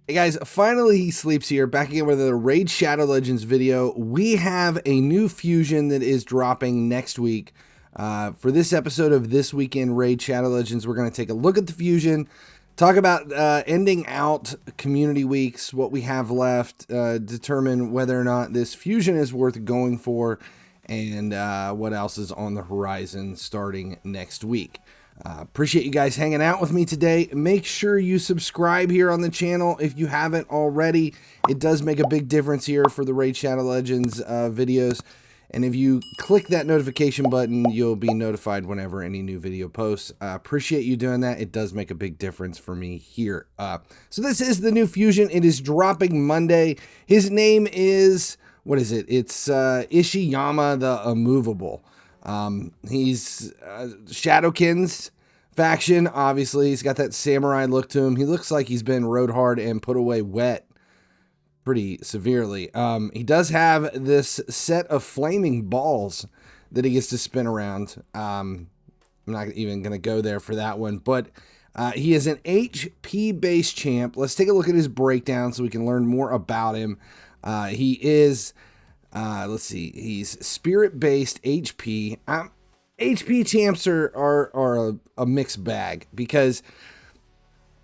Hey guys, finally he sleeps here, back again with another Raid Shadow Legends video. We have a new fusion that is dropping next week. For this episode of This Weekend Raid Shadow Legends, we're going to take a look at the fusion, talk about ending out community weeks, what we have left, determine whether or not this fusion is worth going for, and what else is on the horizon starting next week. Appreciate you guys hanging out with me today. Make sure you subscribe here on the channel if you haven't already. It does make a big difference here for the Raid Shadow Legends videos. And if you click that notification button, you'll be notified whenever any new video posts. Appreciate you doing that. It does make a big difference for me here. So this is the new fusion. It is dropping Monday. His name is, what is it? It's Ishiyama the Immovable. He's Shadowkin's faction, obviously. He's got that samurai look to him. He looks like he's been rode hard and put away wet pretty severely. He does have this set of flaming balls that he gets to spin around. I'm not even going to go there for that one, but he is an HP-based champ. Let's take a look at his breakdown so we can learn more about him. He is... let's see, he's spirit-based HP. HP champs are a mixed bag because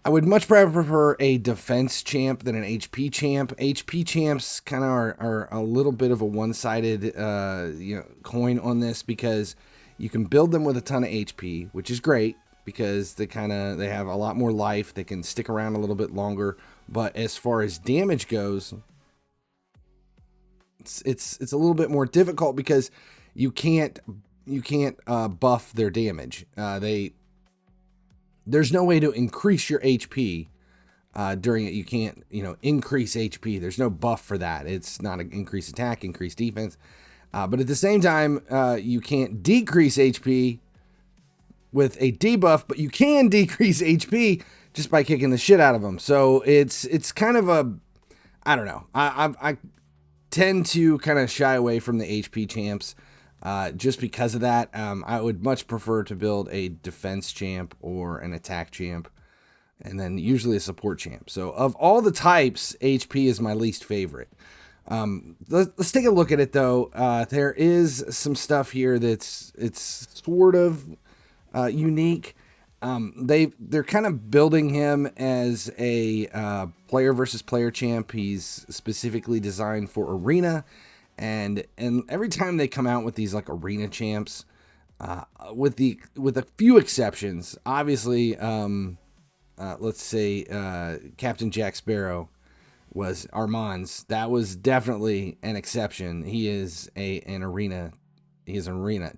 I would much prefer a defense champ than an HP champ. HP champs kind of are a little bit of a one-sided coin on this because you can build them with a ton of HP, which is great because they have a lot more life. They can stick around a little bit longer, but as far as damage goes, it's a little bit more difficult because you can't buff their damage. There's no way to increase your HP during it. You can't increase HP. There's no buff for that. It's not an increase attack, increase defense. But at the same time, you can't decrease HP with a debuff, but you can decrease HP just by kicking the shit out of them. So it's kind of a, I don't know. I tend to kind of shy away from the HP champs just because of that. I would much prefer to build a defense champ or an attack champ and then usually a support champ. So of all the types, HP is my least favorite. Let's take a look at it though. There is some stuff here it's sort of unique. They're kind of building him as a player versus player champ. He's specifically designed for arena, and every time they come out with these like arena champs, with a few exceptions, obviously, let's say Captain Jack Sparrow was Armand's. That was definitely an exception. He is an arena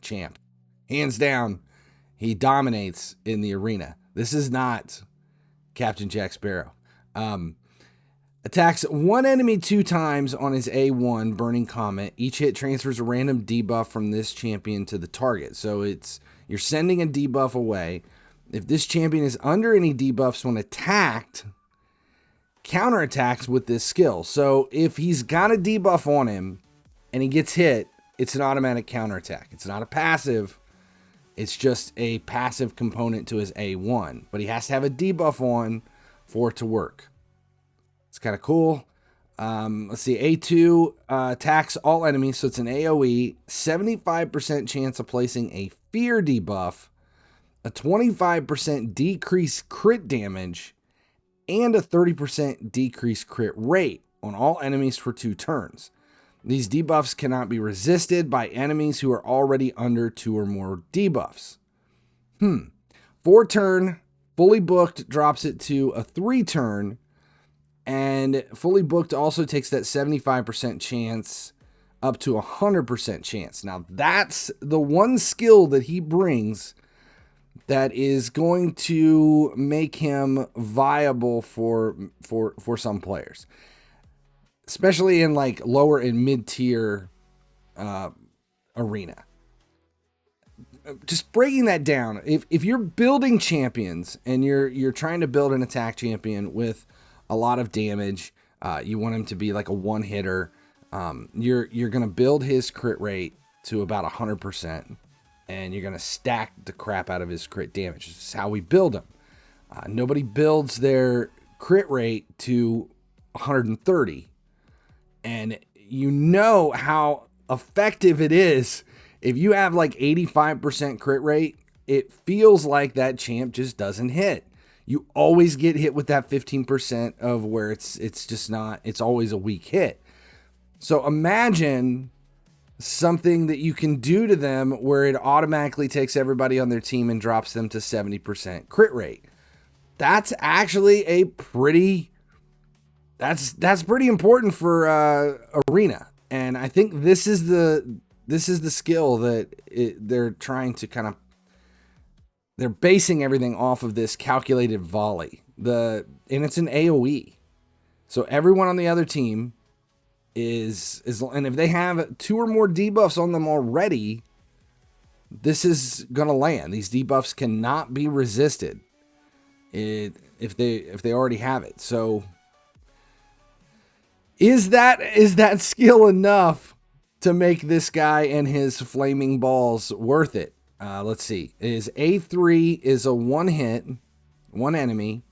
champ, hands down. He dominates in the arena. This is not Captain Jack Sparrow. Attacks one enemy 2 times on his A1 Burning Comet. Each hit transfers a random debuff from this champion to the target. So you're sending a debuff away. If this champion is under any debuffs when attacked, counterattacks with this skill. So if he's got a debuff on him and he gets hit, it's an automatic counterattack. It's not a passive. It's just a passive component to his A1, but he has to have a debuff on for it to work. It's kind of cool. Let's see, A2 attacks all enemies, so it's an AoE, 75% chance of placing a fear debuff, a 25% decrease crit damage, and a 30% decrease crit rate on all enemies for 2 turns. These debuffs cannot be resisted by enemies who are already under 2 or more debuffs. 4 turn, fully booked drops it to a 3 turn, and fully booked also takes that 75% chance up to 100% chance. Now that's the one skill that he brings that is going to make him viable for some players, especially in like lower and mid-tier arena. Just breaking that down, if you're building champions and you're trying to build an attack champion with a lot of damage, you want him to be like a one-hitter, you're going to build his crit rate to about 100%, and you're going to stack the crap out of his crit damage. This is how we build him. Nobody builds their crit rate to 130. And you know how effective it is. If you have like 85% crit rate, it feels like that champ just doesn't hit. You always get hit with that 15% of where it's just not, it's always a weak hit. So imagine something that you can do to them where it automatically takes everybody on their team and drops them to 70% crit rate. That's actually a pretty, that's pretty important for Arena. And I think this is the skill that they're trying to kind of, they're basing everything off of this calculated volley. And it's an AoE. So everyone on the other team is, and if they have 2 or more debuffs on them already, this is going to land. These debuffs cannot be resisted if they already have it. So is that skill enough to make this guy and his flaming balls worth it? Let's see. Is A3 is a one hit, one enemy,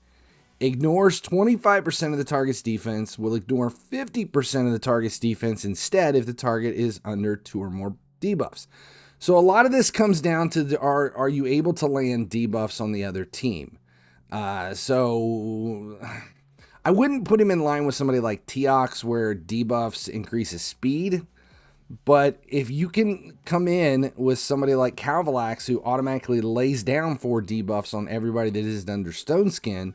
ignores 25% of the target's defense, will ignore 50% of the target's defense instead if the target is under 2 or more debuffs. So a lot of this comes down to are you able to land debuffs on the other team? So I wouldn't put him in line with somebody like Teox where debuffs increases speed. But if you can come in with somebody like CHIMERA who automatically lays down 4 debuffs on everybody that is under Stone Skin,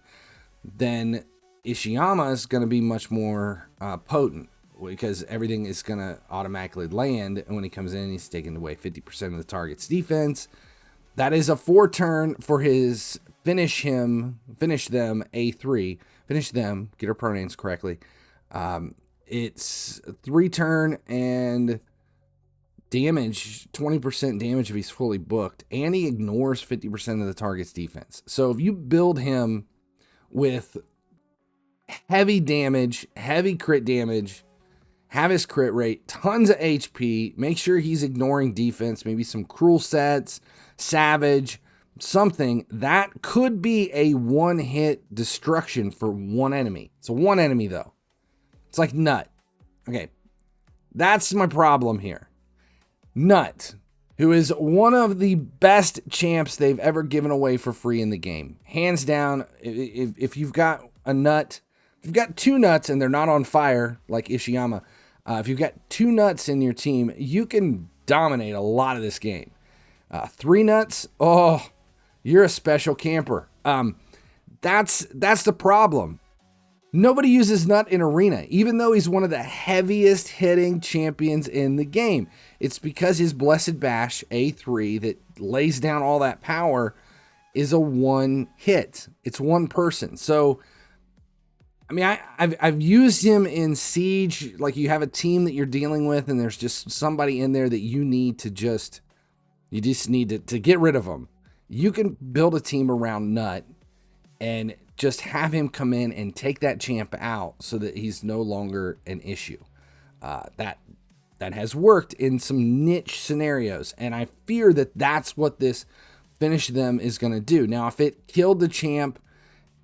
then Ishiyama is going to be much more potent because everything is going to automatically land. And when he comes in, he's taking away 50% of the target's defense. That is a 4 turn for his finish them A3. Finish them, get our pronouns correctly. It's 3 turn and damage, 20% damage if he's fully booked, and he ignores 50% of the target's defense. So if you build him with heavy damage, heavy crit damage, have his crit rate, tons of HP, make sure he's ignoring defense, maybe some cruel sets, savage, something, that could be a one-hit destruction for one enemy. It's a one enemy though. It's like Nut. Okay, that's my problem here. Nut, who is one of the best champs they've ever given away for free in the game. Hands down, if you've got a Nut, if you've got 2 Nuts and they're not on fire like Ishiyama, if you've got 2 Nuts in your team, you can dominate a lot of this game. 3 Nuts, oh, you're a special camper. That's the problem. Nobody uses Nut in Arena, even though he's one of the heaviest hitting champions in the game. It's because his Blessed Bash, A3, that lays down all that power, is a one hit. It's one person. So, I mean, I've used him in Siege, like you have a team that you're dealing with, and there's just somebody in there that you need to just need to get rid of them. You can build a team around Nut and just have him come in and take that champ out so that he's no longer an issue. That has worked in some niche scenarios, and I fear that that's what this finish them is going to do. Now, if it killed the champ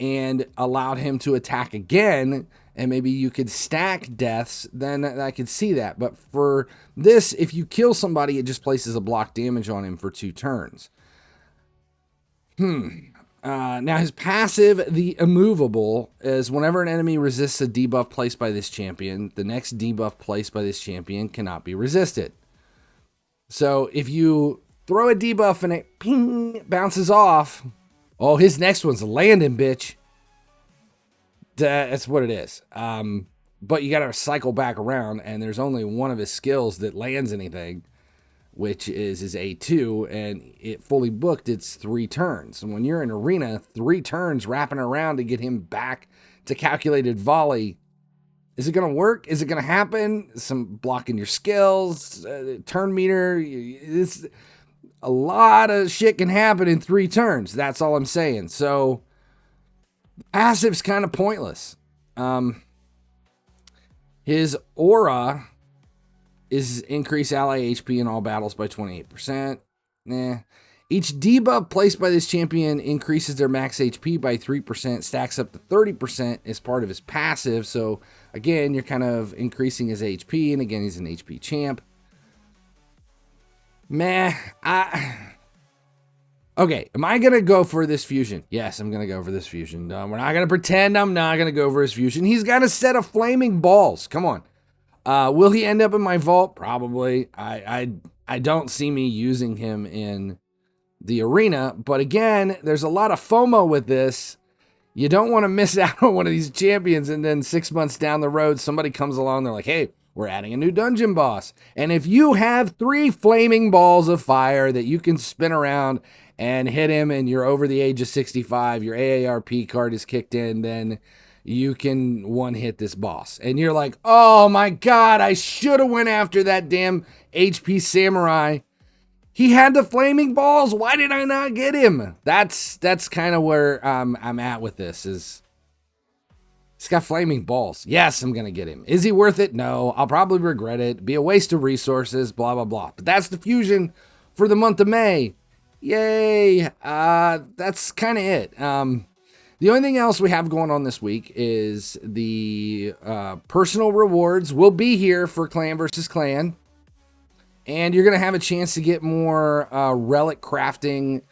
and allowed him to attack again, and maybe you could stack deaths, then I could see that. But for this, if you kill somebody, it just places a block damage on him for 2 turns. Now, his passive, the Immovable, is whenever an enemy resists a debuff placed by this champion, the next debuff placed by this champion cannot be resisted. So if you throw a debuff and it ping, bounces off, oh, his next one's landing, bitch. That's what it is. But you got to cycle back around, and there's only one of his skills that lands anything, which is his A2, and it fully booked, it's 3 turns. And when you're in Arena, 3 turns wrapping around to get him back to calculated volley. Is it going to work? Is it going to happen? Some blocking your skills, turn meter. It's a lot of shit can happen in 3 turns. That's all I'm saying. So passive's kind of pointless. His aura is increase ally HP in all battles by 28%. Each debuff placed by this champion increases their max HP by 3%, stacks up to 30% as part of his passive. So again, you're kind of increasing his HP, and again, he's an HP champ. Okay, am I going to go for this fusion? Yes, I'm going to go for this fusion. We're not going to pretend I'm not going to go for his fusion. He's got a set of flaming balls. Come on. Will he end up in my vault? Probably. I don't see me using him in the arena, but again, there's a lot of FOMO with this. You don't want to miss out on one of these champions, and then 6 months down the road, somebody comes along, they're like, hey, we're adding a new dungeon boss. And if you have 3 flaming balls of fire that you can spin around and hit him, and you're over the age of 65, your AARP card is kicked in, then you can one-hit this boss. And you're like, oh my God, I should have went after that damn HP samurai. He had the flaming balls. Why did I not get him? That's kind of where I'm at with this. Is he's got flaming balls. Yes, I'm going to get him. Is he worth it? No. I'll probably regret it. Be a waste of resources, blah, blah, blah. But that's the fusion for the month of May. Yay. That's kind of it. The only thing else we have going on this week is the personal rewards will be here for Clan versus Clan. And you're going to have a chance to get more relic crafting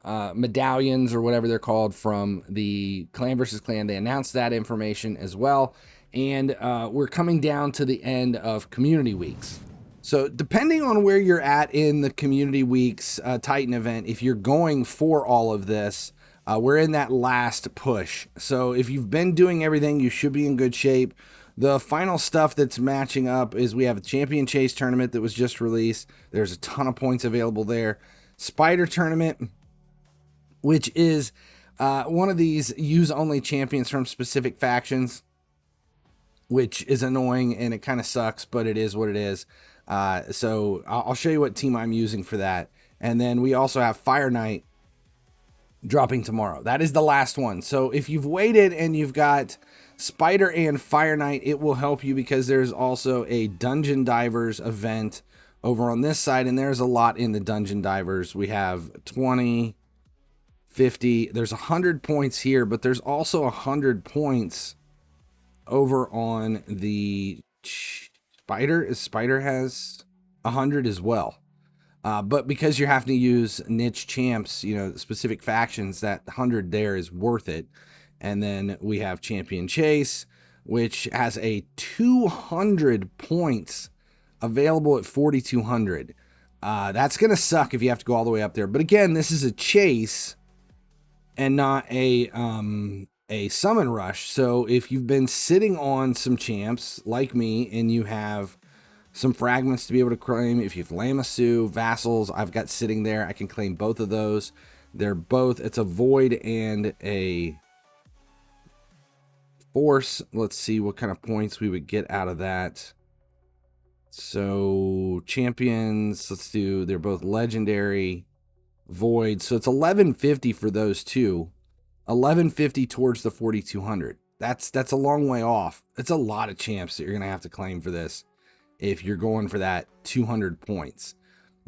medallions or whatever they're called from the Clan versus Clan. They announced that information as well. And we're coming down to the end of community weeks. So depending on where you're at in the community weeks Titan event, if you're going for all of this, we're in that last push. So if you've been doing everything, you should be in good shape. The final stuff that's matching up is we have a Champion Chase tournament that was just released. There's a ton of points available there. Spider tournament, which is one of these use-only champions from specific factions, which is annoying and it kind of sucks, but it is what it is. So I'll show you what team I'm using for that. And then we also have Fire Knight dropping tomorrow. That is the last one. So if you've waited and you've got Spider and Fire Knight, it will help you because there's also a Dungeon Divers event over on this side, and there's a lot in the Dungeon Divers. We have 20, 50, there's 100 points here, but there's also 100 points over on the Spider. Spider has 100 as well. But because you're having to use niche champs, you know, specific factions, that 100 there is worth it. And then we have Champion Chase, which has a 200 points available at 4,200. That's going to suck if you have to go all the way up there. But again, this is a chase and not a summon rush. So if you've been sitting on some champs like me and you have some fragments to be able to claim, if you've Lamassu, Vassals, I've got sitting there, I can claim both of those. They're both, it's a Void and a Force. Let's see what kind of points we would get out of that. So champions, let's do, they're both legendary, Void. So it's 1150 for those two. 1150 towards the 4,200. That's a long way off. It's a lot of champs that you're going to have to claim for this if you're going for that 200 points.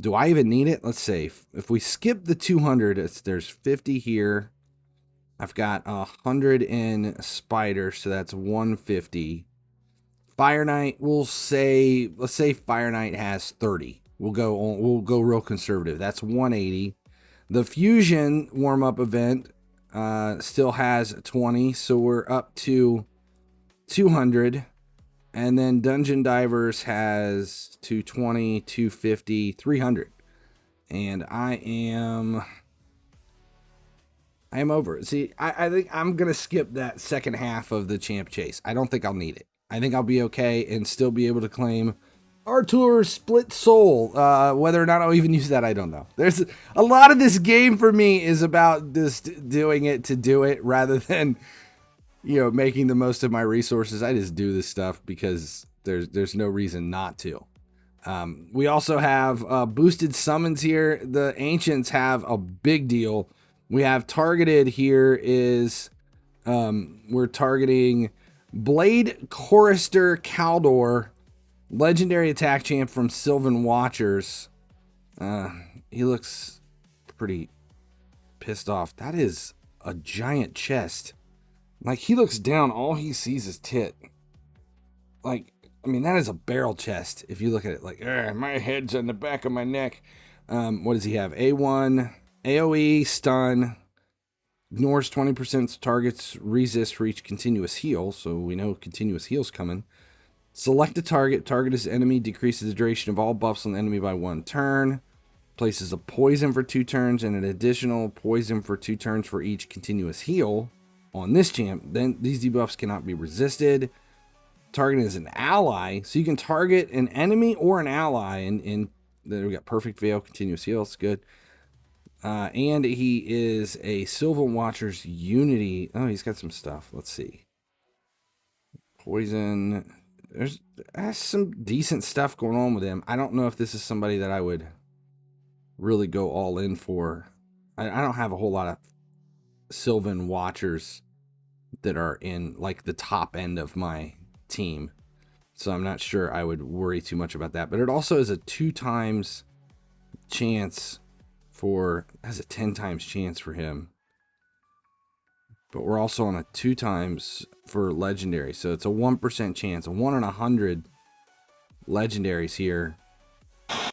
Do I even need it? Let's say if we skip the 200, there's 50 here. I've got 100 in Spider, so that's 150. Fire Knight, let's say Fire Knight has 30. We'll go real conservative. That's 180. The Fusion warm-up event still has 20, so we're up to 200. And then Dungeon Divers has 220, 250, 300. And I am over. See, I think I'm going to skip that second half of the Champ Chase. I don't think I'll need it. I think I'll be okay and still be able to claim Artur's Split Soul. Whether or not I'll even use that, I don't know. There's a lot of this game for me is about just doing it to do it rather than, you know, making the most of my resources. I just do this stuff because there's no reason not to. We also have boosted summons here. The Ancients have a big deal. We have targeted here is we're targeting Blade Chorister Caldor, legendary attack champ from Sylvan Watchers. He looks pretty pissed off. That is a giant chest. Like, he looks down, all he sees is tit. Like, I mean, that is a barrel chest if you look at it. Like, my head's on the back of my neck. What does he have? A1, AoE, stun, ignores 20% targets, resist for each continuous heal. So we know continuous heal's coming. Select a target. Target is enemy. Decreases the duration of all buffs on the enemy by 1 turn. Places a poison for 2 turns and an additional poison for 2 turns for each continuous heal on this champ. Then these debuffs cannot be resisted. Target is an ally, so you can target an enemy or an ally. And then we got perfect veil, continuous heal. It's good. And he is a Sylvan Watcher's Unity. Oh, he's got some stuff. Let's see. Poison. There's some decent stuff going on with him. I don't know if this is somebody that I would really go all in for. I don't have a whole lot of Sylvan Watchers that are in like the top end of my team, so I'm not sure I would worry too much about that. But it also is a 2 times chance for, has a 10 times chance for him, but we're also on a 2 times for legendary, so it's a 1% chance, a 1 in 100 legendaries here.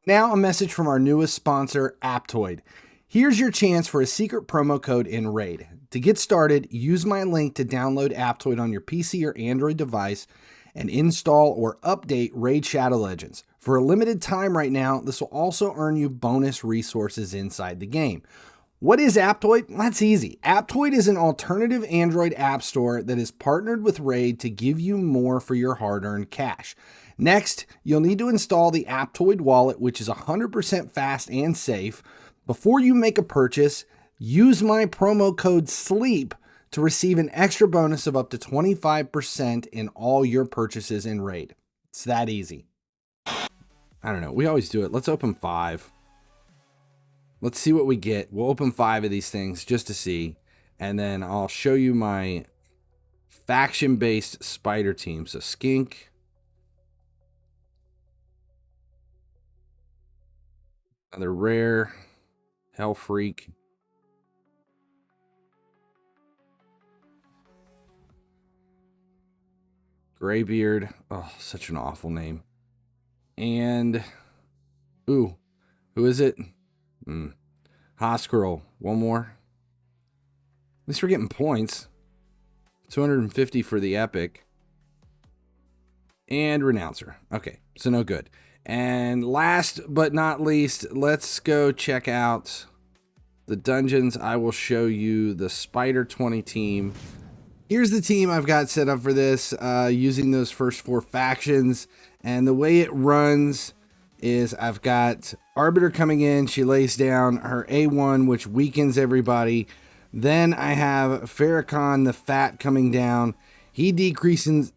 Now a message from our newest sponsor, Aptoide. Here's your chance for a secret promo code in Raid. To get started, use my link to download Aptoide on your PC or Android device and install or update Raid Shadow Legends. For a limited time right now, this will also earn you bonus resources inside the game. What is Aptoide? That's easy. Aptoide is an alternative Android app store that is partnered with Raid to give you more for your hard-earned cash. Next, you'll need to install the APTOIDE Wallet, which is 100% fast and safe. Before you make a purchase, use my promo code SLEEP to receive an extra bonus of up to 25% in all your purchases in Raid. It's that easy. I don't know. We always do it. Let's open 5. Let's see what we get. We'll open 5 of these things just to see. And then I'll show you my faction-based spider team. So Skink. Another rare. Hell Freak. Graybeard. Oh, such an awful name. And, ooh, who is it? Hoskirl. One more. At least we're getting points. 250 for the epic. And Renouncer. Okay, so no good. And last but not least, let's go check out the dungeons. I will show you the Spider 20 team. Here's the team I've got set up for this, using those first 4 factions. And the way it runs is I've got Arbiter coming in. She lays down her A1, which weakens everybody. Then I have Farrakhan the Fat coming down. He decreases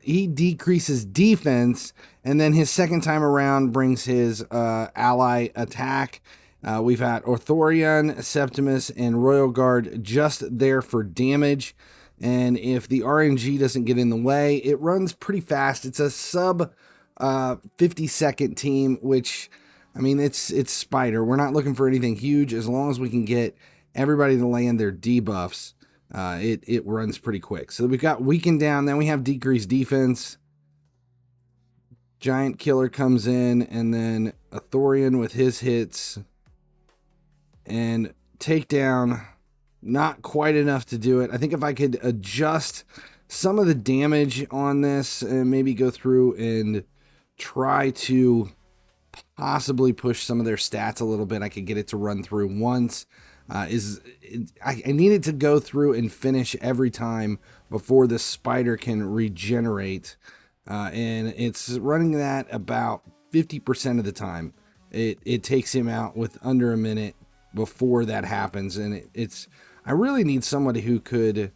defense, and then his second time around brings his ally attack. We've got Orthorion, Septimus, and Royal Guard just there for damage. And if the RNG doesn't get in the way, it runs pretty fast. It's a sub 50-second team, which, I mean, it's Spider. We're not looking for anything huge. As long as we can get everybody to land their debuffs, it runs pretty quick. So we've got weakened down, then we have decreased defense. Giant Killer comes in, and then Arthurian with his hits. And takedown, not quite enough to do it. I think if I could adjust some of the damage on this and maybe go through and try to possibly push some of their stats a little bit, I could get it to run through once. I needed to go through and finish every time before the spider can regenerate. And it's running that about 50% of the time. It takes him out with under a minute before that happens. And I really need somebody who could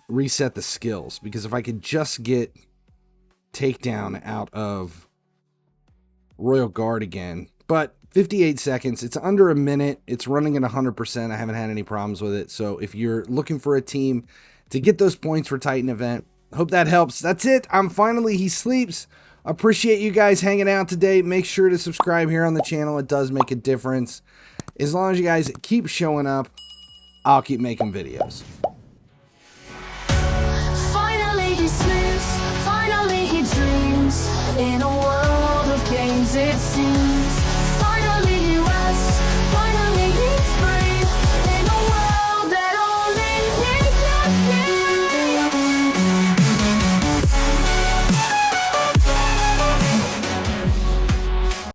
reset the skills, because if I could just get takedown out of Royal Guard again, but 58 seconds, it's under a minute, it's running at 100%. I haven't had any problems with it. So if you're looking for a team to get those points for Titan event, hope that helps. That's it. I'm Finally He Sleeps. Appreciate you guys hanging out today. Make sure to subscribe here on the channel. It does make a difference. As long as you guys keep showing up, I'll keep making videos. Finally he sleeps, finally he dreams in a